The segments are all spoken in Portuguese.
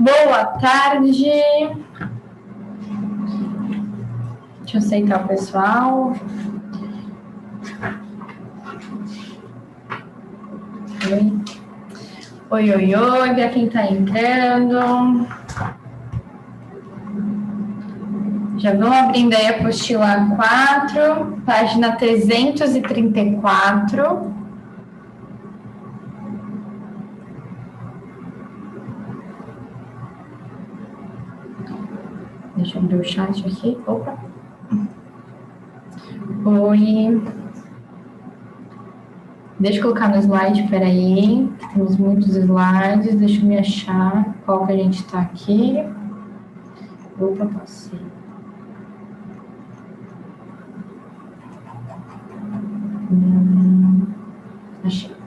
Boa tarde. Deixa eu aceitar o pessoal. Oi, oi, oi, ver quem está entrando. Já vamos abrindo aí a apostila 4, página 334. Deixa eu abrir o chat aqui. Opa. Oi. Deixa eu colocar no slide, peraí. Temos muitos slides. Deixa eu me achar qual que a gente está aqui. Opa, passei. Achei.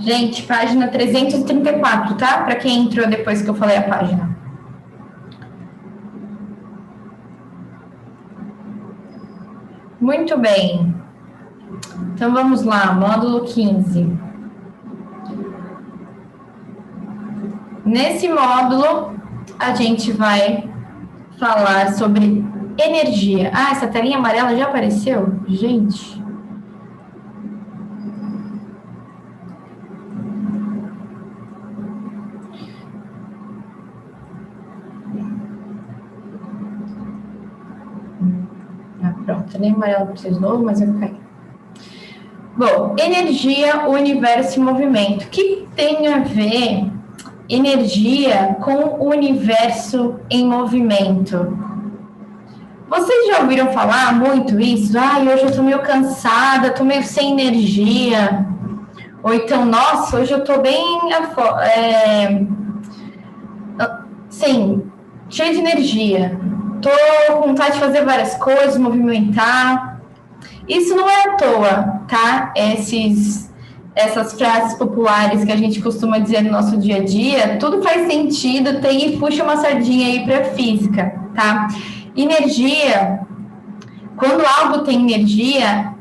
Gente, página 334, tá? Para quem entrou depois que eu falei a página. Muito bem. Então, vamos lá, módulo 15. Nesse módulo, a gente vai falar sobre energia. Ah, essa telinha amarela já apareceu? Gente. Pronto, nem amarelo para vocês novo, mas vai cair. Bom, energia, universo e movimento. O que tem a ver energia com o universo em movimento? Vocês já ouviram falar muito isso? Ai, hoje eu tô meio cansada, tô meio sem energia. Ou então, nossa, hoje eu tô bem sim, cheio de energia. Tô com vontade de fazer várias coisas, movimentar. Isso não é à toa, tá? Essas frases populares que a gente costuma dizer no nosso dia a dia, tudo faz sentido, tem e puxa uma sardinha aí para física, tá? Energia, quando algo tem energia,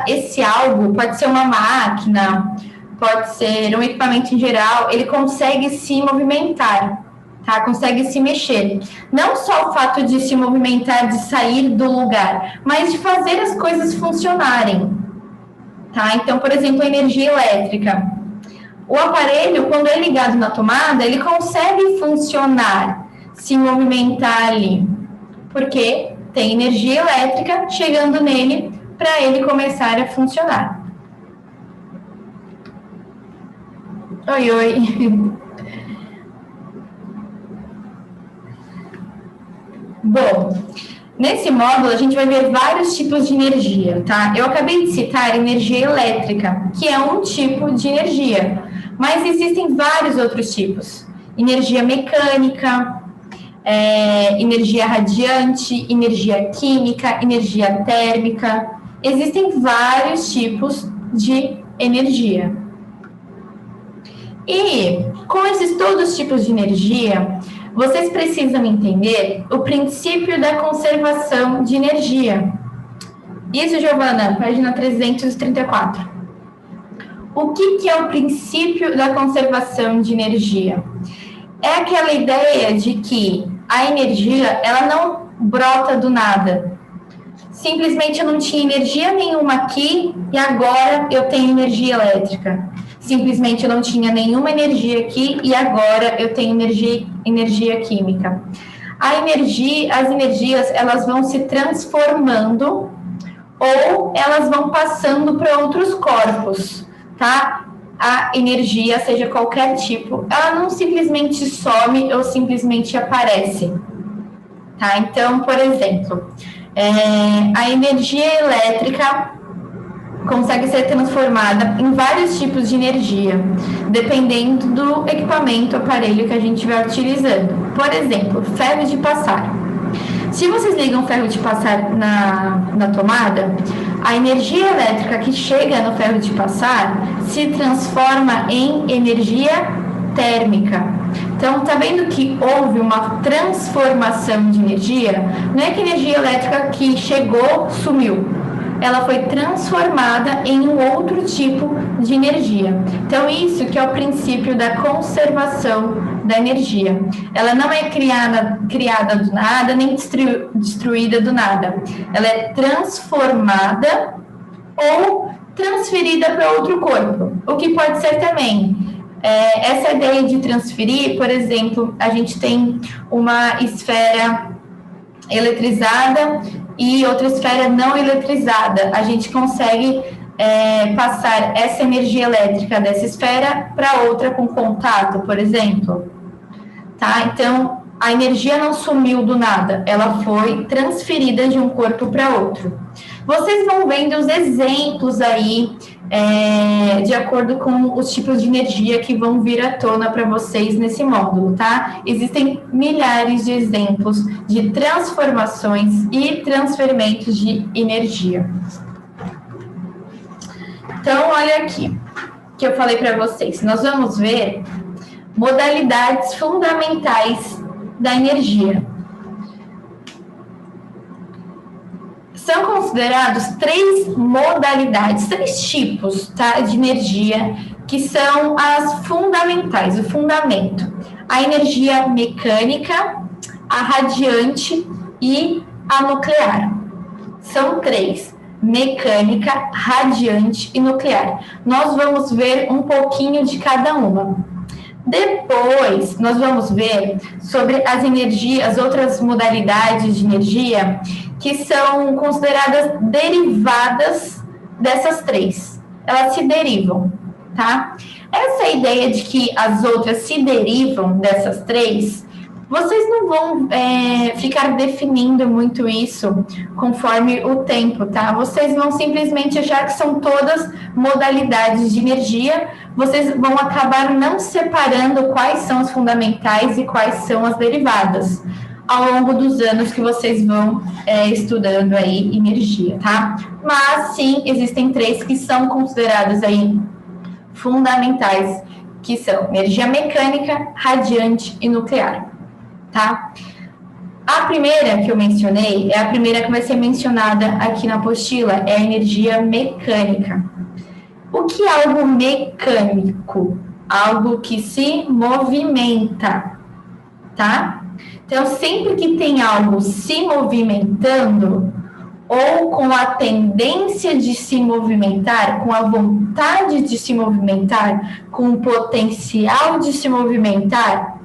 esse algo pode ser uma máquina, pode ser um equipamento em geral, ele consegue se movimentar. Tá? Consegue se mexer. Não só o fato de se movimentar, de sair do lugar, mas de fazer as coisas funcionarem. Tá? Então, por exemplo, a energia elétrica. O aparelho, quando é ligado na tomada, ele consegue funcionar, se movimentar ali. Porque tem energia elétrica chegando nele para ele começar a funcionar. Oi, oi. Bom, nesse módulo a gente vai ver vários tipos de energia, tá? Eu acabei de citar energia elétrica, que é um tipo de energia, mas existem vários outros tipos. Energia mecânica, energia radiante, energia química, energia térmica. Existem vários tipos de energia. E com todos os tipos de energia, vocês precisam entender o princípio da conservação de energia. Isso, Giovana, página 334. O que é o princípio da conservação de energia? É aquela ideia de que a energia, ela não brota do nada. Simplesmente eu não tinha energia nenhuma aqui e agora eu tenho energia elétrica. Simplesmente eu não tinha nenhuma energia aqui e agora eu tenho energia química. As energias, elas vão se transformando ou elas vão passando para outros corpos, tá? A energia, seja qualquer tipo, ela não simplesmente some ou simplesmente aparece, tá? Então, por exemplo, a energia elétrica consegue ser transformada em vários tipos de energia, dependendo do equipamento, aparelho que a gente vai utilizando. Por exemplo, ferro de passar. Se vocês ligam ferro de passar na tomada, a energia elétrica que chega no ferro de passar se transforma em energia térmica. Então, tá vendo que houve uma transformação de energia? Não é que a energia elétrica que chegou, sumiu. ela foi transformada em um outro tipo de energia. Então, isso que é o princípio da conservação da energia. Ela não é criada do nada, nem destruída do nada. Ela é transformada ou transferida para outro corpo, o que pode ser também. Essa ideia de transferir, por exemplo, a gente tem uma esfera eletrizada e outra esfera não eletrizada. A gente consegue passar essa energia elétrica dessa esfera para outra com contato, por exemplo. Tá? Então, a energia não sumiu do nada, ela foi transferida de um corpo para outro. Vocês vão vendo os exemplos aí, de acordo com os tipos de energia que vão vir à tona para vocês nesse módulo, tá? Existem milhares de exemplos de transformações e transferimentos de energia. Então, olha aqui, que eu falei para vocês. Nós vamos ver modalidades fundamentais da energia. São considerados 3 modalidades, 3 tipos, tá, de energia, que são as fundamentais, o fundamento. A energia mecânica, a radiante e a nuclear. São 3, mecânica, radiante e nuclear. Nós vamos ver um pouquinho de cada uma. Depois, nós vamos ver sobre as outras modalidades de energia que são consideradas derivadas dessas 3. Elas se derivam, tá? Essa ideia de que as outras se derivam dessas 3, vocês não vão ficar definindo muito isso conforme o tempo, tá? Vocês vão simplesmente achar que são todas modalidades de energia, vocês vão acabar não separando quais são as fundamentais e quais são as derivadas ao longo dos anos que vocês vão estudando aí energia, tá? Mas sim, existem 3 que são consideradas aí fundamentais, que são energia mecânica, radiante e nuclear, tá? A primeira que eu mencionei é a primeira que vai ser mencionada aqui na apostila, é a energia mecânica. O que é algo mecânico? Algo que se movimenta, tá? Então, sempre que tem algo se movimentando, ou com a tendência de se movimentar, com a vontade de se movimentar, com o potencial de se movimentar,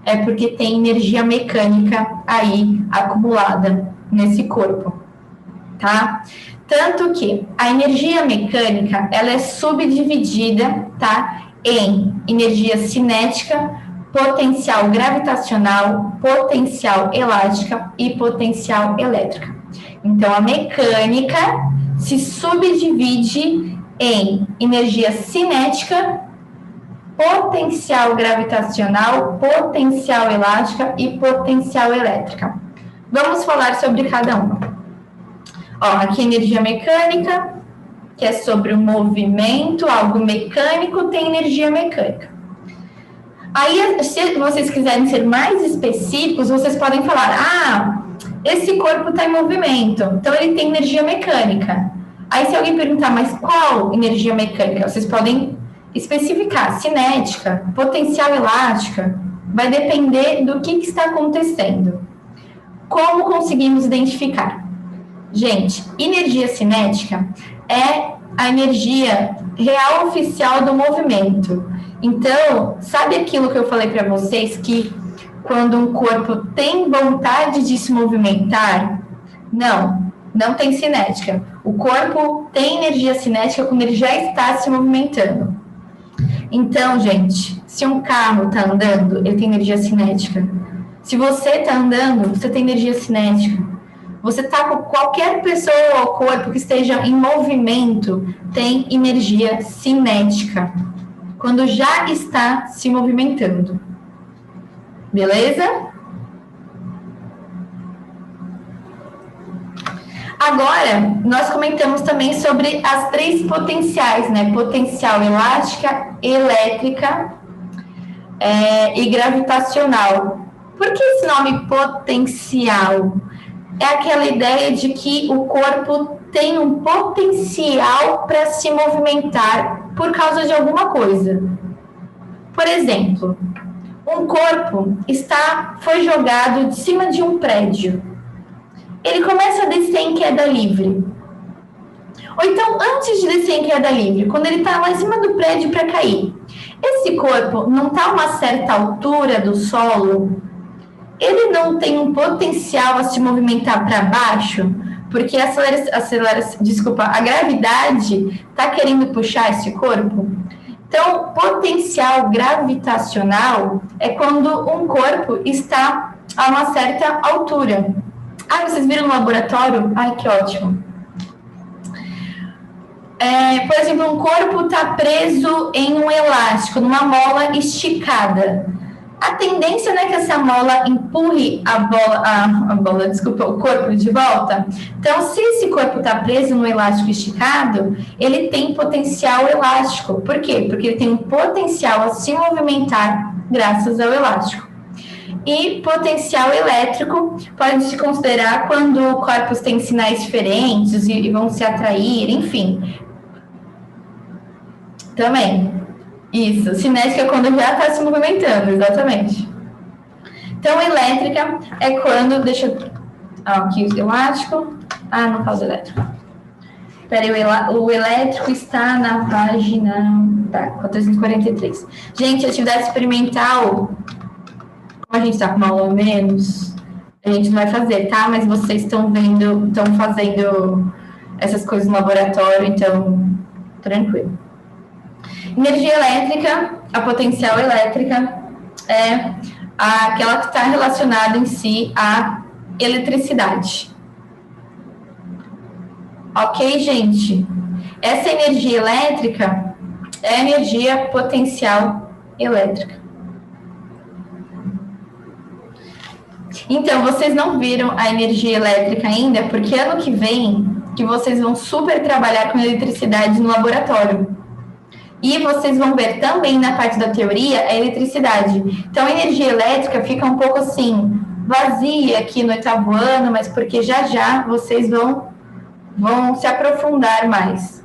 é porque tem energia mecânica aí acumulada nesse corpo, tá? Tanto que a energia mecânica, ela é subdividida, tá? Em energia cinética, potencial gravitacional, potencial elástica e potencial elétrica. Então, a mecânica se subdivide em energia cinética, potencial gravitacional, potencial elástica e potencial elétrica. Vamos falar sobre cada uma. Ó, aqui energia mecânica, que é sobre o movimento, algo mecânico tem energia mecânica. Aí, se vocês quiserem ser mais específicos, vocês podem falar, esse corpo está em movimento, então ele tem energia mecânica. Aí, se alguém perguntar, mas qual energia mecânica? Vocês podem especificar, cinética, potencial elástica, vai depender do que está acontecendo. Como conseguimos identificar? Gente, energia cinética é a energia real oficial do movimento. Então, sabe aquilo que eu falei para vocês, que quando um corpo tem vontade de se movimentar, não tem cinética. O corpo tem energia cinética quando ele já está se movimentando. Então, gente, se um carro está andando, ele tem energia cinética. Se você está andando, você tem energia cinética. Você está com qualquer pessoa ou corpo que esteja em movimento, tem energia cinética. Quando já está se movimentando. Beleza? Agora, nós comentamos também sobre as 3 potenciais, né? Potencial elástica, elétrica e gravitacional. Por que esse nome potencial? É aquela ideia de que o corpo têm um potencial para se movimentar por causa de alguma coisa. Por exemplo, um corpo foi jogado de cima de um prédio. Ele começa a descer em queda livre. Ou então, antes de descer em queda livre, quando ele está lá em cima do prédio para cair, esse corpo não está a uma certa altura do solo? Ele não tem um potencial a se movimentar para baixo? Porque a gravidade está querendo puxar esse corpo? Então, potencial gravitacional é quando um corpo está a uma certa altura. Ah, vocês viram no laboratório? Ai, que ótimo. Por exemplo, um corpo está preso em um elástico, numa mola esticada. A tendência é que essa mola empurre o corpo de volta. Então, se esse corpo está preso no elástico esticado, ele tem potencial elástico. Por quê? Porque ele tem um potencial a se movimentar graças ao elástico. E potencial elétrico pode se considerar quando corpos têm sinais diferentes e vão se atrair, enfim. Também. Isso, cinética é quando já está se movimentando, exatamente. Então, elétrica é quando... aqui o elástico. Não faz o elétrico. Peraí, o elétrico está na página... Tá, 443. Gente, atividade experimental... Como a gente está com uma aula a menos, a gente não vai fazer, tá? Mas vocês estão fazendo essas coisas no laboratório, então, tranquilo. Energia elétrica, a potencial elétrica, é aquela que está relacionada em si à eletricidade. Ok, gente? Essa energia elétrica é a energia potencial elétrica. Então, vocês não viram a energia elétrica ainda, porque ano que vem que vocês vão super trabalhar com eletricidade no laboratório. E vocês vão ver também na parte da teoria a eletricidade. Então, a energia elétrica fica um pouco assim, vazia aqui no 8º ano, mas porque já vocês vão se aprofundar mais.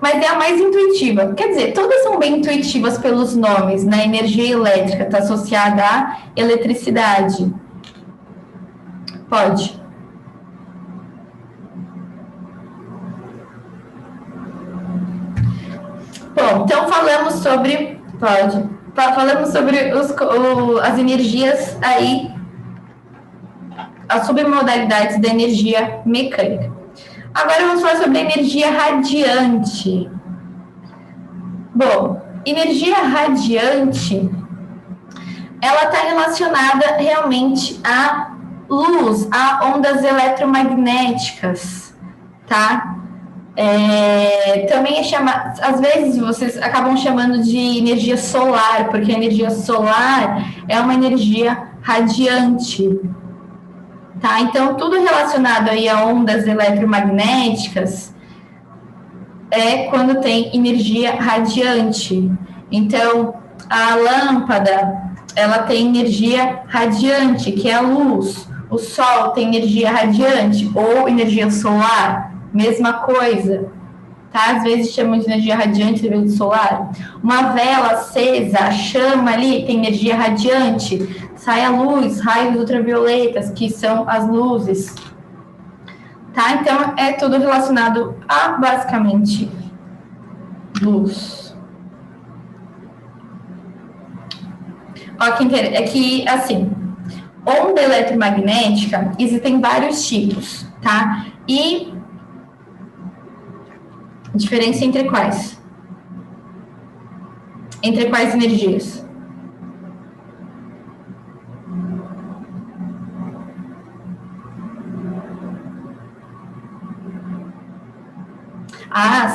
Mas é a mais intuitiva. Quer dizer, todas são bem intuitivas pelos nomes, né? Energia elétrica está associada à eletricidade. Pode. Bom, então falamos sobre... Pode. Falamos sobre as energias aí, as submodalidades da energia mecânica. Agora vamos falar sobre a energia radiante. Bom, energia radiante, ela está relacionada realmente à luz, a ondas eletromagnéticas, tá? Também é chamada, às vezes vocês acabam chamando de energia solar, porque a energia solar é uma energia radiante. Tá? Então, tudo relacionado aí a ondas eletromagnéticas é quando tem energia radiante. Então, a lâmpada, ela tem energia radiante, que é a luz. O sol tem energia radiante, ou energia solar, mesma coisa. Tá? Às vezes chamam de energia radiante, energia solar. Uma vela acesa, a chama ali tem energia radiante. Sai a luz, raios ultravioletas, que são as luzes. Tá? Então, é tudo relacionado a, basicamente, luz. Ó, que, assim, onda eletromagnética, existem vários tipos, tá? E diferença entre quais? Entre quais energias?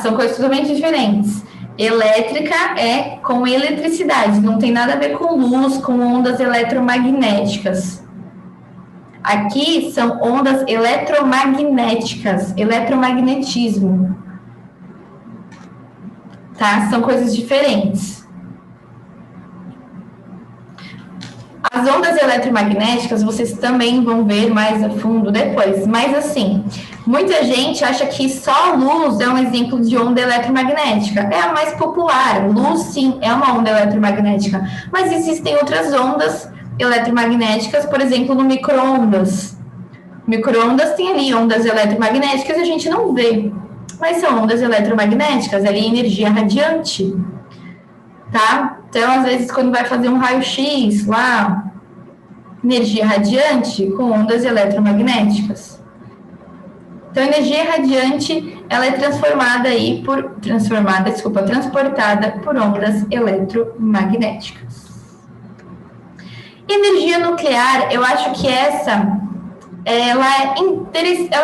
São coisas totalmente diferentes. Elétrica é com eletricidade, não tem nada a ver com luz, com ondas eletromagnéticas. Aqui são ondas eletromagnéticas, eletromagnetismo. Tá? São coisas diferentes. As ondas eletromagnéticas vocês também vão ver mais a fundo depois, mas assim, Muita gente acha que só luz é um exemplo de onda eletromagnética. É a mais popular. Luz, sim, é uma onda eletromagnética. Mas existem outras ondas eletromagnéticas, por exemplo, no micro-ondas. Micro-ondas tem ali ondas eletromagnéticas e a gente não vê. Mas são ondas eletromagnéticas, ali energia radiante. Tá? Então, às vezes, quando vai fazer um raio-x lá, energia radiante com ondas eletromagnéticas. Então, a energia radiante, ela é transportada por ondas eletromagnéticas. Energia nuclear, eu acho que ela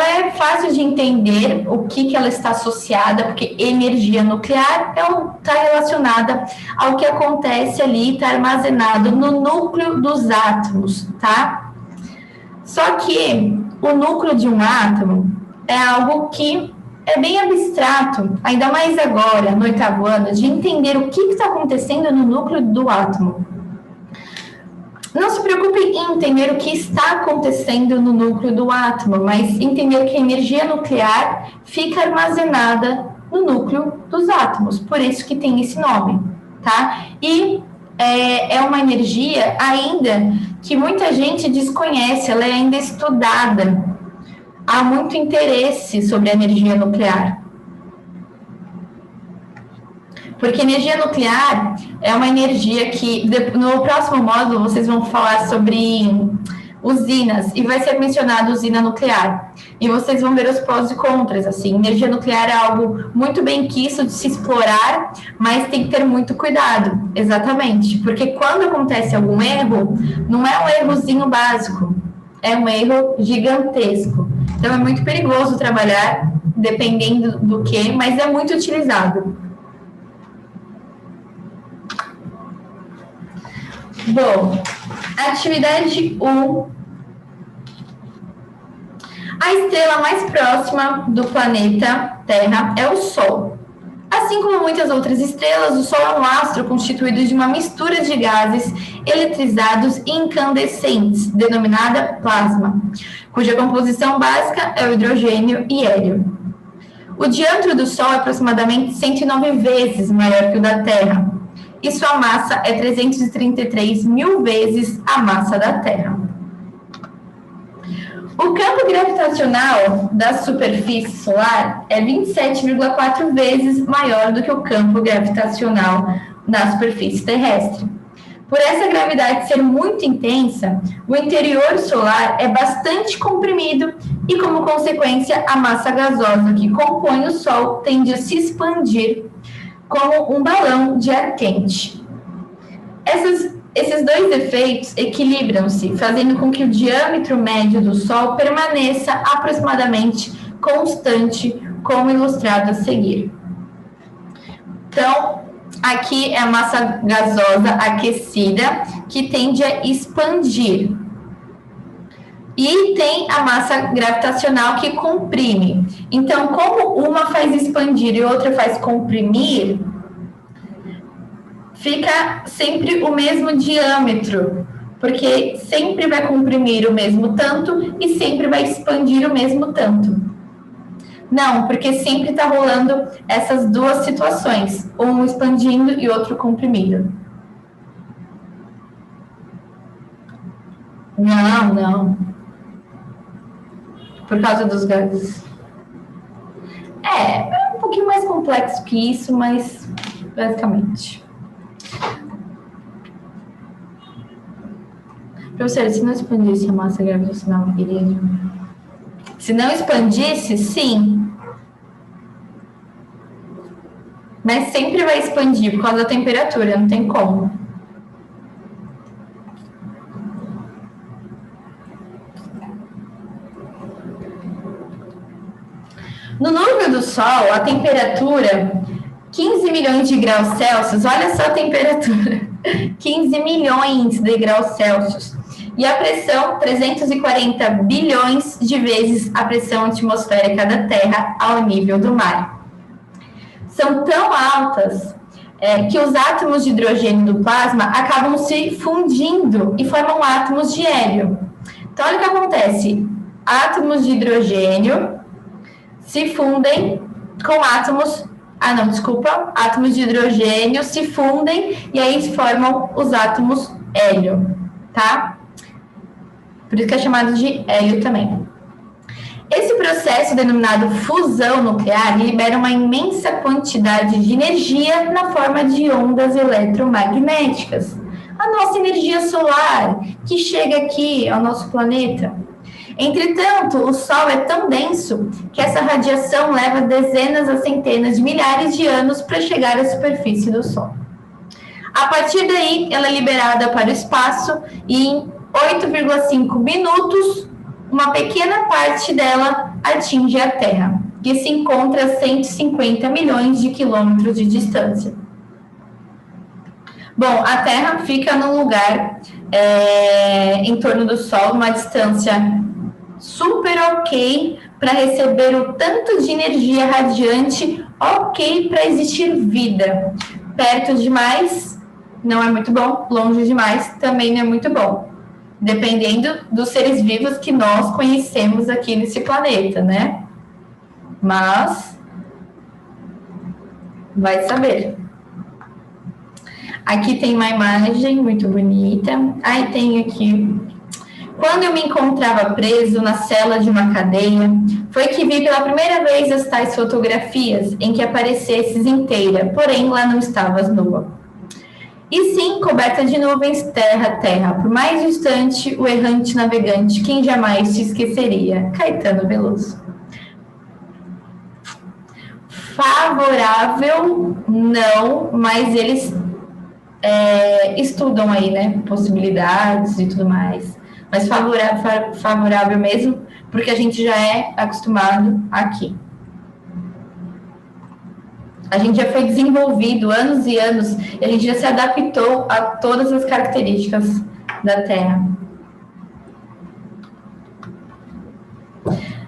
é fácil de entender o que ela está associada, porque energia nuclear está relacionada ao que acontece ali, está armazenado no núcleo dos átomos, tá? Só que o núcleo de um átomo é algo que é bem abstrato, ainda mais agora, no 8º ano, de entender o que está acontecendo no núcleo do átomo. Não se preocupe em entender o que está acontecendo no núcleo do átomo, mas entender que a energia nuclear fica armazenada no núcleo dos átomos, por isso que tem esse nome, tá? E é uma energia ainda que muita gente desconhece, ela é ainda estudada. Há muito interesse sobre a energia nuclear. Porque energia nuclear é uma energia que, no próximo módulo, vocês vão falar sobre usinas, e vai ser mencionado usina nuclear. E vocês vão ver os prós e contras, assim. Energia nuclear é algo muito bem quisto de se explorar, mas tem que ter muito cuidado, exatamente. Porque quando acontece algum erro, não é um errozinho básico, é um erro gigantesco. Então, é muito perigoso trabalhar, dependendo do que, mas é muito utilizado. Bom, atividade 1. A estrela mais próxima do planeta Terra é o Sol. Assim como muitas outras estrelas, o Sol é um astro constituído de uma mistura de gases eletrizados e incandescentes, denominada plasma, cuja composição básica é o hidrogênio e hélio. O diâmetro do Sol é aproximadamente 109 vezes maior que o da Terra, e sua massa é 333 mil vezes a massa da Terra. O campo gravitacional da superfície solar é 27,4 vezes maior do que o campo gravitacional da superfície terrestre. Por essa gravidade ser muito intensa, o interior solar é bastante comprimido e, como consequência, a massa gasosa que compõe o Sol tende a se expandir como um balão de ar quente. Esses dois efeitos equilibram-se, fazendo com que o diâmetro médio do Sol permaneça aproximadamente constante, como ilustrado a seguir. Então, aqui é a massa gasosa aquecida, que tende a expandir. E tem a massa gravitacional que comprime. Então, como uma faz expandir e outra faz comprimir, fica sempre o mesmo diâmetro, porque sempre vai comprimir o mesmo tanto e sempre vai expandir o mesmo tanto. Não, porque sempre está rolando essas duas situações, um expandindo e outro comprimido. Não. Por causa dos gases. É um pouquinho mais complexo que isso, mas basicamente. Professor, se não expandisse a massa gravitacional, iria diminuir? Se não expandisse, sim. Mas sempre vai expandir por causa da temperatura, não tem como. No núcleo do Sol, a temperatura 15 milhões de graus Celsius, olha só a temperatura, 15 milhões de graus Celsius. E a pressão, 340 bilhões de vezes a pressão atmosférica da Terra ao nível do mar. São tão altas que os átomos de hidrogênio do plasma acabam se fundindo e formam átomos de hélio. Então, olha o que acontece. Átomos de hidrogênio se fundem com átomos de hidrogênio se fundem e aí formam os átomos hélio, tá? Por isso que é chamado de hélio também. Esse processo, denominado fusão nuclear, libera uma imensa quantidade de energia na forma de ondas eletromagnéticas. A nossa energia solar, que chega aqui ao nosso planeta. Entretanto, o Sol é tão denso que essa radiação leva dezenas a centenas de milhares de anos para chegar à superfície do Sol. A partir daí, ela é liberada para o espaço e em 8,5 minutos, uma pequena parte dela atinge a Terra, que se encontra a 150 milhões de quilômetros de distância. Bom, a Terra fica num lugar em torno do Sol, uma distância super ok para receber o tanto de energia radiante ok para existir vida. Perto demais não é muito bom, longe demais também não é muito bom. Dependendo dos seres vivos que nós conhecemos aqui nesse planeta, né? Mas vai saber. Aqui tem uma imagem muito bonita. Aí tem aqui. Quando eu me encontrava preso na cela de uma cadeia, foi que vi pela primeira vez as tais fotografias em que aparecesses inteira, porém lá não estavas nua. E sim, coberta de nuvens, terra, terra, por mais distante, o errante navegante, quem jamais te esqueceria? Caetano Veloso. Favorável, não, mas eles estudam aí, né, possibilidades e tudo mais. Mas favorável mesmo, porque a gente já é acostumado aqui. A gente já foi desenvolvido anos e anos, e a gente já se adaptou a todas as características da Terra.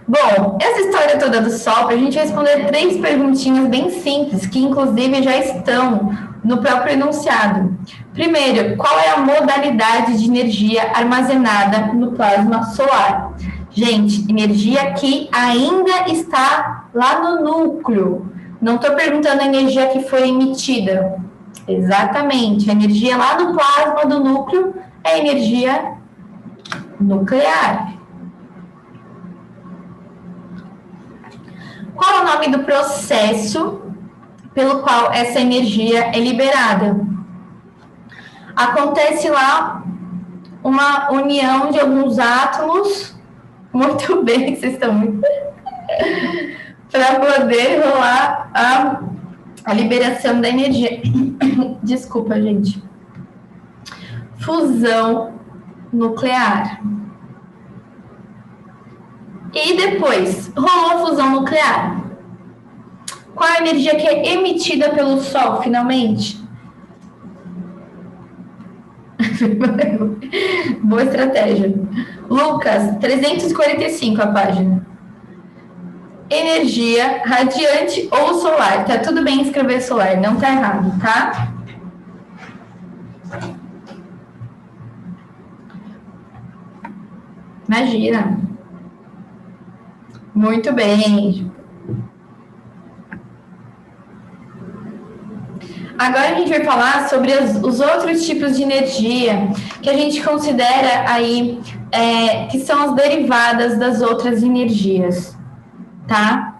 Bom, essa história toda do Sol, para a gente responder 3 perguntinhas bem simples, que inclusive já estão no próprio enunciado. Primeiro, qual é a modalidade de energia armazenada no plasma solar? Gente, energia que ainda está lá no núcleo. Não estou perguntando a energia que foi emitida. Exatamente, a energia lá no plasma do núcleo é energia nuclear. Qual é o nome do processo pelo qual essa energia é liberada? Acontece lá uma união de alguns átomos. Muito bem, vocês estão muito... para poder rolar a liberação da energia. Desculpa, gente. Fusão nuclear. E depois, rolou a fusão nuclear. Qual a energia que é emitida pelo Sol, finalmente? Boa estratégia. Lucas, 345 a página. Energia radiante ou solar. Tá tudo bem escrever solar, não tá errado, tá? Imagina. Muito bem. Agora a gente vai falar sobre os outros tipos de energia que a gente considera aí, que são as derivadas das outras energias, tá?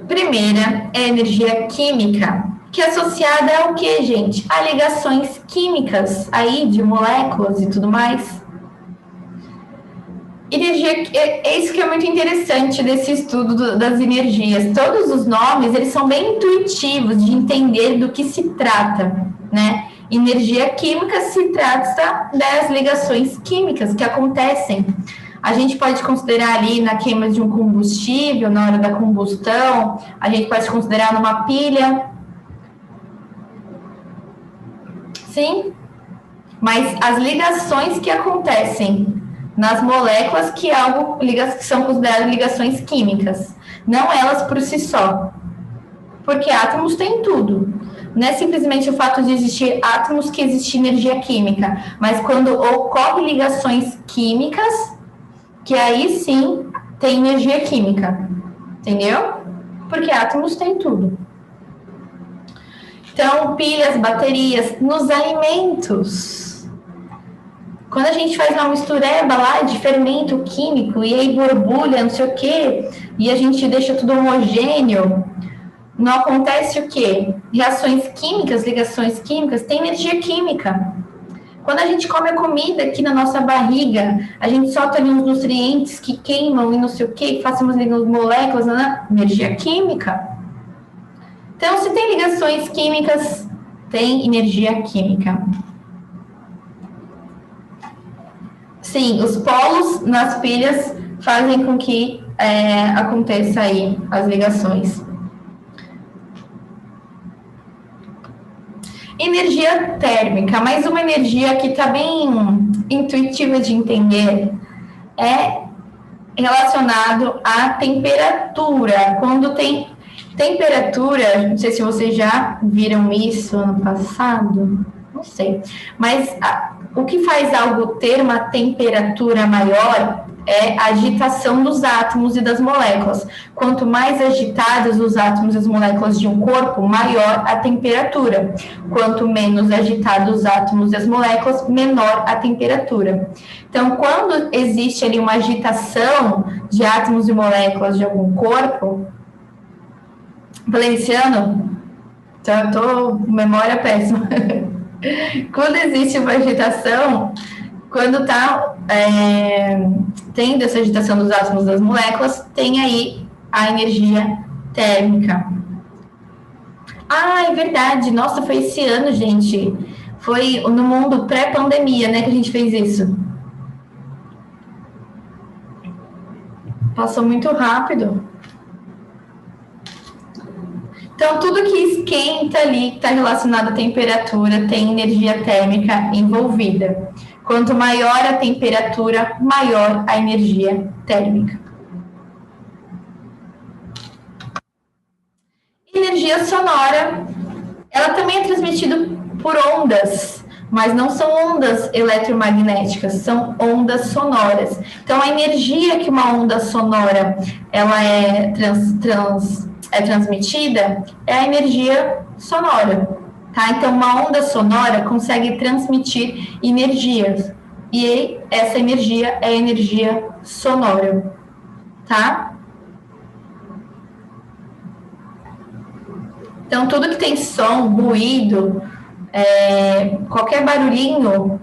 Primeira é a energia química, que é associada ao que, gente? A ligações químicas aí de moléculas e tudo mais. Energia, é isso que é muito interessante desse estudo das energias. Todos os nomes, eles são bem intuitivos de entender do que se trata, né? Energia química se trata das ligações químicas que acontecem. A gente pode considerar ali na queima de um combustível, na hora da combustão, a gente pode considerar numa pilha. Sim, mas as ligações que acontecem nas moléculas que são consideradas ligações químicas, não elas por si só, porque átomos têm tudo, não é simplesmente o fato de existir átomos que existe energia química, mas quando ocorrem ligações químicas, que aí sim tem energia química, entendeu? Porque átomos tem tudo. Então, pilhas, baterias, nos alimentos. Quando a gente faz uma mistureba lá de fermento químico e aí borbulha, não sei o quê, e a gente deixa tudo homogêneo, não acontece o quê? Reações químicas, ligações químicas, tem energia química. Quando a gente come a comida aqui na nossa barriga, a gente solta ali uns nutrientes que queimam e não sei o quê, que fazem umas moléculas, energia química. Então, se tem ligações químicas, tem energia química. Sim, os polos nas pilhas fazem com que aconteça aí as ligações. Energia térmica, mais uma energia que está bem intuitiva de entender, é relacionado à temperatura. Quando tem temperatura, não sei se vocês já viram isso ano passado, não sei, mas o que faz algo ter uma temperatura maior é a agitação dos átomos e das moléculas. Quanto mais agitados os átomos e as moléculas de um corpo, maior a temperatura. Quanto menos agitados os átomos e as moléculas, menor a temperatura. Então, quando existe ali uma agitação de átomos e moléculas de algum corpo, Valenciano, já estou memória péssima. Quando existe uma agitação, quando está tendo essa agitação dos átomos das moléculas, tem aí a energia térmica. Ah, é verdade. Nossa, foi esse ano, gente. Foi no mundo pré-pandemia, né, que a gente fez isso. Passou muito rápido. Então, tudo que esquenta ali, que está relacionado à temperatura, tem energia térmica envolvida. Quanto maior a temperatura, maior a energia térmica. Energia sonora, ela também é transmitida por ondas, mas não são ondas eletromagnéticas, são ondas sonoras. Então, a energia que uma onda sonora ela é transmitida é a energia sonora. Tá? Então, uma onda sonora consegue transmitir energias. E essa energia é a energia sonora. Tá? Então, tudo que tem som, ruído, qualquer barulhinho,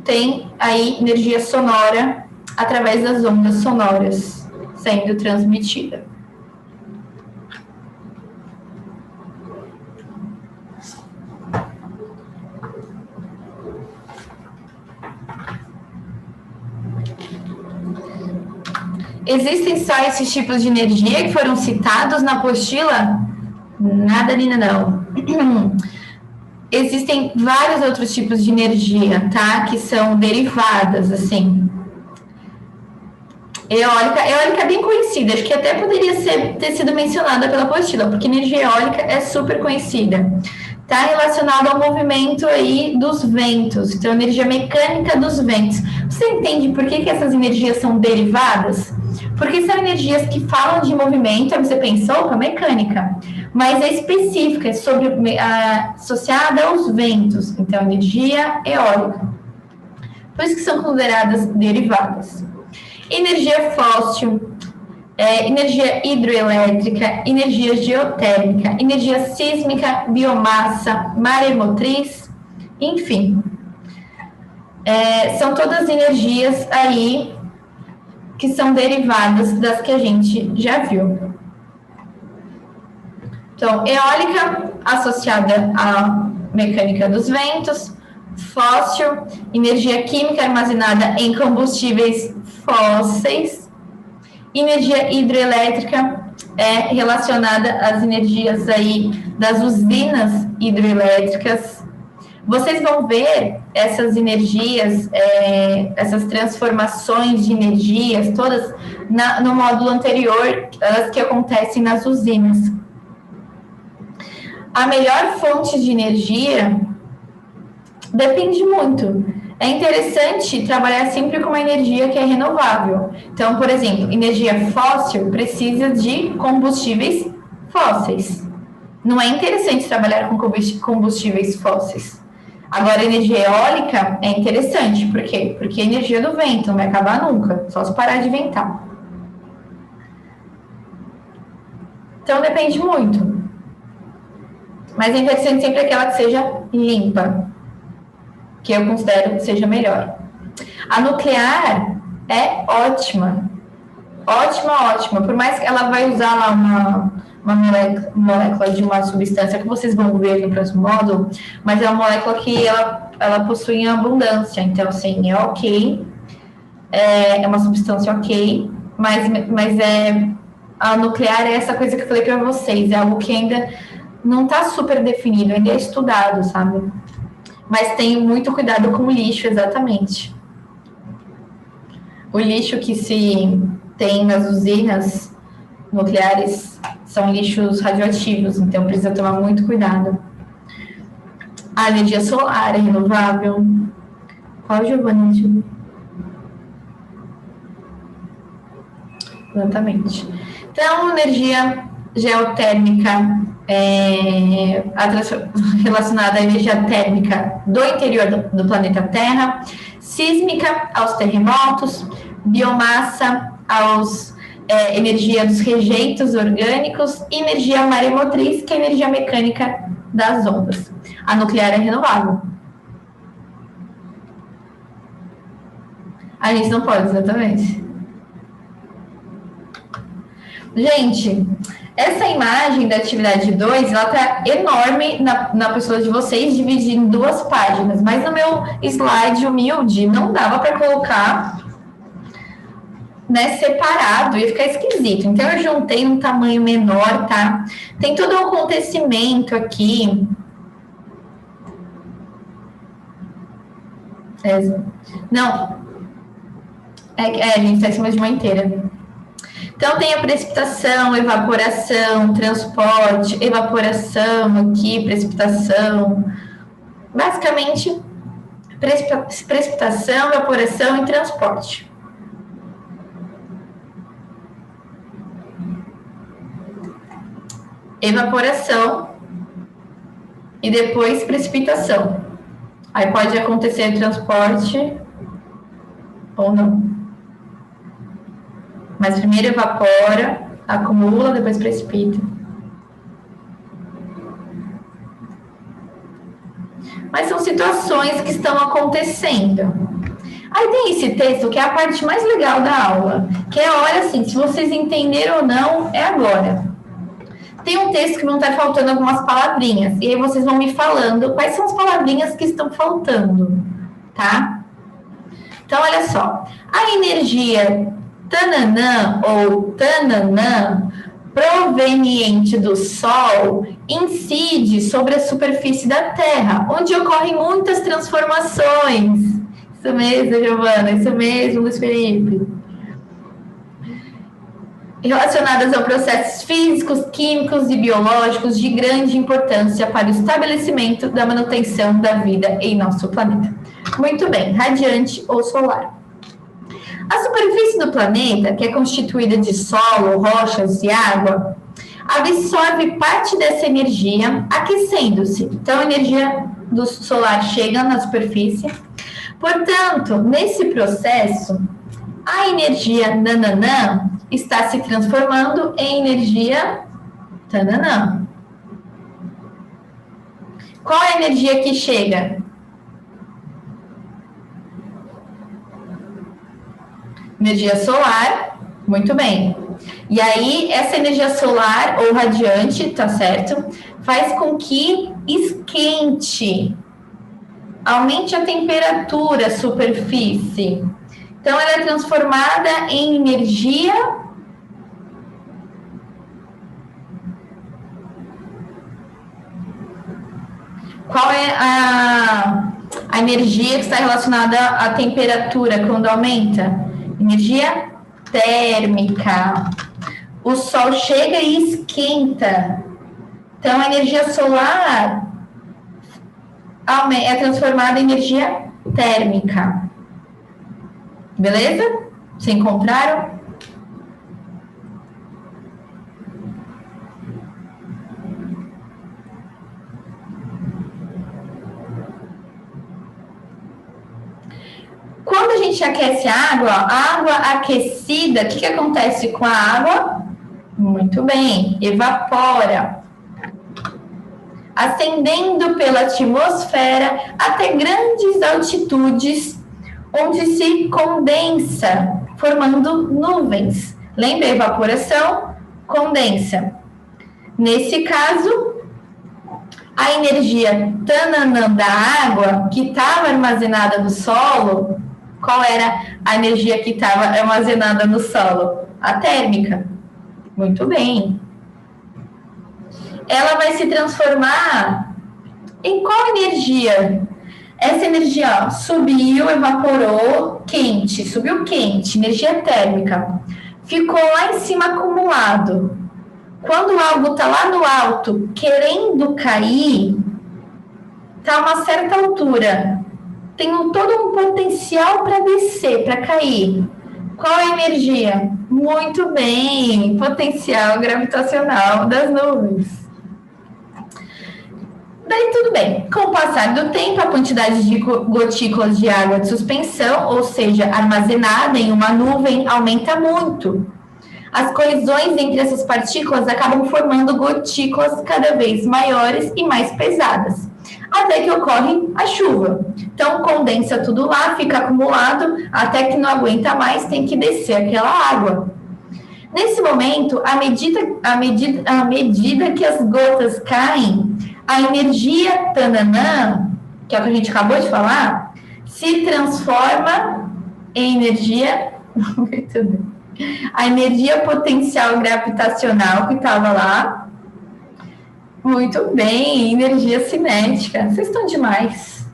tem aí energia sonora através das ondas sonoras sendo transmitida. Existem só esses tipos de energia que foram citados na apostila? Nada, Nina, não. Existem vários outros tipos de energia, tá? Que são derivadas, assim. Eólica é bem conhecida, acho que até poderia ter sido mencionada pela apostila, porque energia eólica é super conhecida. Está relacionado ao movimento aí dos ventos, então energia mecânica dos ventos. Você entende por que essas energias são derivadas? Porque são energias que falam de movimento, aí você pensa, opa, mecânica, mas é específica, associada aos ventos, então energia eólica. Por isso que são consideradas derivadas. Energia fóssil, energia hidroelétrica, energia geotérmica, energia sísmica, biomassa, maremotriz, enfim. São todas energias aí que são derivadas das que a gente já viu. Então, eólica associada à mecânica dos ventos, fóssil, energia química armazenada em combustíveis fósseis, energia hidrelétrica é relacionada às energias aí das usinas hidrelétricas. Vocês vão ver essas energias, essas transformações de energias, todas no módulo anterior, as que acontecem nas usinas. a melhor fonte de energia depende muito. É interessante trabalhar sempre com uma energia que é renovável. Então, por exemplo, energia fóssil precisa de combustíveis fósseis. Não é interessante trabalhar com combustíveis fósseis. Agora, energia eólica é interessante. Por quê? Porque a energia do vento não vai acabar nunca, só se parar de ventar. Então, depende muito. Mas é interessante sempre aquela que seja limpa, que eu considero que seja melhor. A nuclear é ótima. Ótima. Por mais que ela vai usar lá uma molécula de uma substância que vocês vão ver no próximo módulo, mas é uma molécula que ela possui em abundância. Então, assim, é ok. É uma substância ok, mas a nuclear é essa coisa que eu falei para vocês. É algo que ainda não está super definido, ainda é estudado, sabe? Mas tem muito cuidado com o lixo, exatamente. O lixo que se tem nas usinas nucleares são lixos radioativos, então precisa tomar muito cuidado. A energia solar é renovável. Qual, Giovanni? Exatamente. Então, energia geotérmica relacionada à energia térmica do interior do planeta Terra, sísmica aos terremotos, biomassa energia dos rejeitos orgânicos e energia maremotriz, que é a energia mecânica das ondas. A nuclear é renovável. A gente não pode, exatamente. Gente, essa imagem da atividade 2, ela tá enorme na pessoa de vocês, dividida em 2 páginas, mas no meu slide humilde não dava para colocar, né, separado, ia ficar esquisito. Então, eu juntei um tamanho menor, tá? Tem todo um acontecimento aqui. Não. A gente está em cima de uma inteira. Então, tem a precipitação, evaporação, transporte, evaporação aqui, precipitação. Basicamente, precipitação, evaporação e transporte. Evaporação e depois precipitação. Aí pode acontecer transporte ou não. Mas primeiro evapora, acumula, depois precipita. Mas são situações que estão acontecendo. Aí tem esse texto que é a parte mais legal da aula, que é, olha assim, se vocês entenderam ou não, é agora. Tem um texto que vão estar faltando algumas palavrinhas, e aí vocês vão me falando quais são as palavrinhas que estão faltando, tá? Então, olha só. A energia tananã ou tananã proveniente do Sol incide sobre a superfície da Terra, onde ocorrem muitas transformações. Isso mesmo, Giovana, isso mesmo, Luiz Felipe. Relacionadas a processos físicos, químicos e biológicos de grande importância para o estabelecimento da manutenção da vida em nosso planeta. Muito bem, radiante ou solar. A superfície do planeta, que é constituída de solo, rochas e água, absorve parte dessa energia aquecendo-se. Então, a energia do solar chega na superfície. Portanto, nesse processo, a energia nananã está se transformando em energia tananã. Qual é a energia que chega? Energia solar, muito bem. E aí, essa energia solar ou radiante, tá certo? Faz com que esquente, aumente a temperatura, a superfície. Então, ela é transformada em energia Qual é a energia que está relacionada à temperatura quando aumenta? Energia térmica. O Sol chega e esquenta. Então, a energia solar é transformada em energia térmica. Beleza? Se encontraram? Quando a gente aquece a água aquecida, o que acontece com a água? Muito bem, evapora, ascendendo pela atmosfera até grandes altitudes, onde se condensa, formando nuvens. Lembra? Evaporação, condensa. Nesse caso, a energia tananã da água que estava armazenada no solo, qual era a energia que estava armazenada no solo? A térmica. Muito bem. Ela vai se transformar em qual energia? Essa energia subiu, evaporou, quente, subiu quente, energia térmica. Ficou lá em cima acumulado. Quando algo está lá no alto, querendo cair, está a uma certa altura. Tem todo um potencial para descer, para cair. Qual é a energia? Muito bem, potencial gravitacional das nuvens. Daí tudo bem. Com o passar do tempo, a quantidade de gotículas de água de suspensão, ou seja, armazenada em uma nuvem, aumenta muito. As colisões entre essas partículas acabam formando gotículas cada vez maiores e mais pesadas, até que ocorre a chuva. Então, condensa tudo lá, fica acumulado, até que não aguenta mais, tem que descer aquela água. Nesse momento, à medida que as gotas caem, a energia tananã, que é o que a gente acabou de falar, se transforma em energia... a energia potencial gravitacional que estava lá. Muito bem, energia cinética. Vocês estão demais.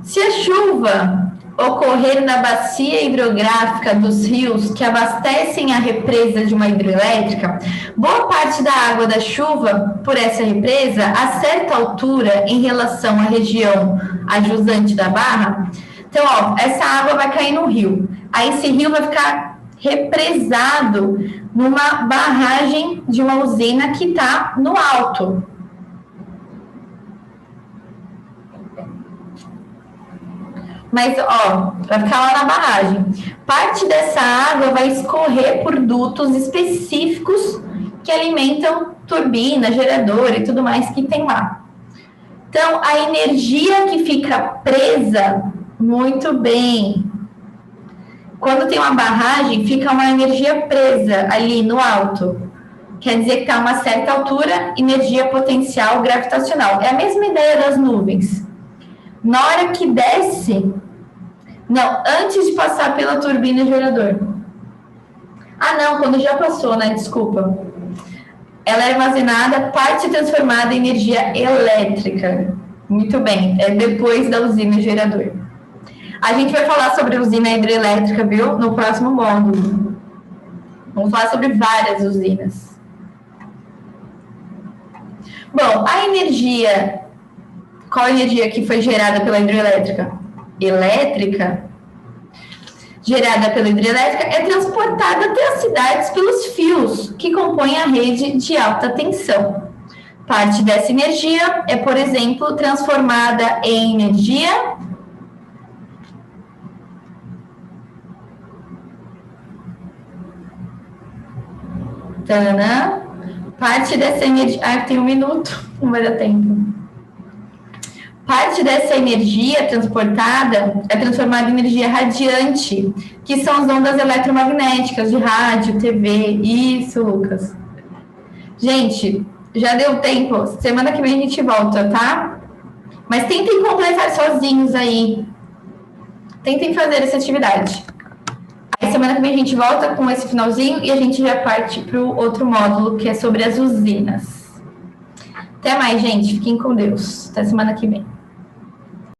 Se a chuva ocorrer na bacia hidrográfica dos rios que abastecem a represa de uma hidrelétrica, boa parte da água da chuva por essa represa, a certa altura em relação à região adjacente da barra, então, ó, essa água vai cair no rio. Aí esse rio vai ficar represado numa barragem de uma usina que está no alto. Mas, ó, vai ficar lá na barragem. Parte dessa água vai escorrer por dutos específicos que alimentam turbina, gerador e tudo mais que tem lá. Então, a energia que fica presa, muito bem. Quando tem uma barragem, fica uma energia presa ali no alto. Quer dizer que está a uma certa altura, energia potencial gravitacional. É a mesma ideia das nuvens. Na hora que desce... Não, antes de passar pela turbina e gerador. Ah, não, quando já passou, né? Desculpa. Ela é armazenada, parte transformada em energia elétrica. Muito bem, é depois da usina e gerador. A gente vai falar sobre a usina hidrelétrica, viu? No próximo módulo. Vamos falar sobre várias usinas. Bom, a energia... Qual a energia que foi gerada pela hidrelétrica? Elétrica, gerada pela hidrelétrica, é transportada até as cidades pelos fios que compõem a rede de alta tensão. Parte dessa energia é, por exemplo, transformada em energia parte dessa energia... tem 1 minuto, não vai dar tempo. Parte dessa energia transportada é transformada em energia radiante, que são as ondas eletromagnéticas de rádio, TV. Isso, Lucas. Gente, já deu tempo. Semana que vem a gente volta, tá? Mas tentem completar sozinhos aí. Tentem fazer essa atividade. Aí semana que vem a gente volta com esse finalzinho e a gente já parte para o outro módulo, que é sobre as usinas. Até mais, gente. Fiquem com Deus. Até semana que vem.